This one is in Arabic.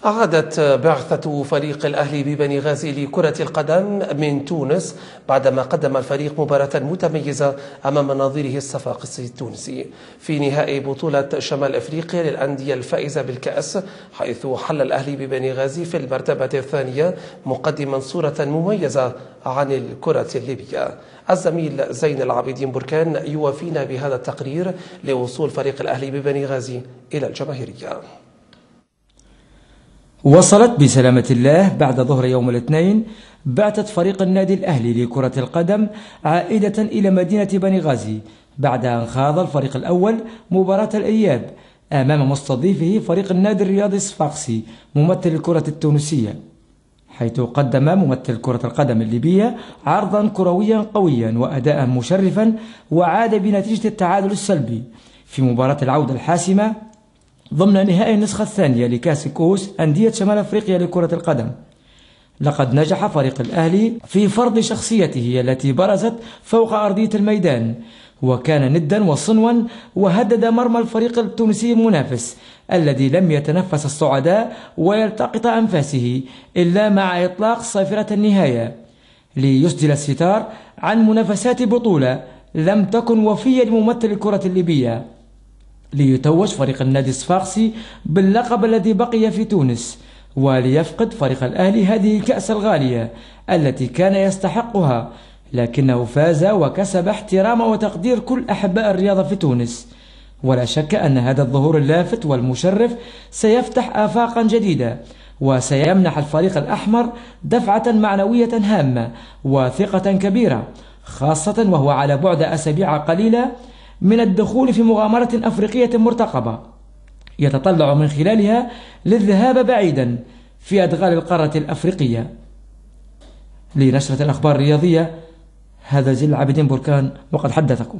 عادت بعثة فريق الأهلي ببني غازي لكرة القدم من تونس بعدما قدم الفريق مباراة متميزة أمام نظيره الصفاقسي التونسي في نهائي بطولة شمال أفريقيا للأندية الفائزة بالكأس، حيث حل الأهلي ببني غازي في المرتبة الثانية مقدما صورة مميزة عن الكرة الليبية. الزميل زين العابدين بركان يوافينا بهذا التقرير لوصول فريق الأهلي ببني غازي إلى الجماهيرية. وصلت بسلامة الله بعد ظهر يوم الاثنين بعثة فريق النادي الأهلي لكرة القدم عائدة إلى مدينة بني غازي بعد أن خاض الفريق الأول مباراة الإياب أمام مستضيفه فريق النادي الرياضي الصفاقسي ممثل الكرة التونسية، حيث قدم ممثل كرة القدم الليبية عرضا كرويا قويا وأداء مشرفا، وعاد بنتيجة التعادل السلبي في مباراة العودة الحاسمة ضمن نهائي النسخة الثانية لكأس كؤوس أندية شمال أفريقيا لكرة القدم. لقد نجح فريق الأهلي في فرض شخصيته التي برزت فوق أرضية الميدان، وكان ندا وصنوا وهدد مرمى الفريق التونسي المنافس الذي لم يتنفس الصعداء ويلتقط أنفاسه إلا مع إطلاق صافرة النهاية ليسدل الستار عن منافسات بطولة لم تكن وفية لممثل الكرة الليبية، ليتوج فريق النادي الصفاقسي باللقب الذي بقي في تونس، وليفقد فريق الأهلي هذه الكأس الغالية التي كان يستحقها، لكنه فاز وكسب احترام وتقدير كل أحباء الرياضة في تونس. ولا شك أن هذا الظهور اللافت والمشرف سيفتح آفاقا جديدة، وسيمنح الفريق الأحمر دفعة معنوية هامة وثقة كبيرة، خاصة وهو على بعد أسابيع قليلة من الدخول في مغامرة أفريقية مرتقبة يتطلع من خلالها للذهاب بعيدا في أدغال القارة الأفريقية. لنشرة الأخبار الرياضية، هذا زين العابدين بركان وقد حدثكم.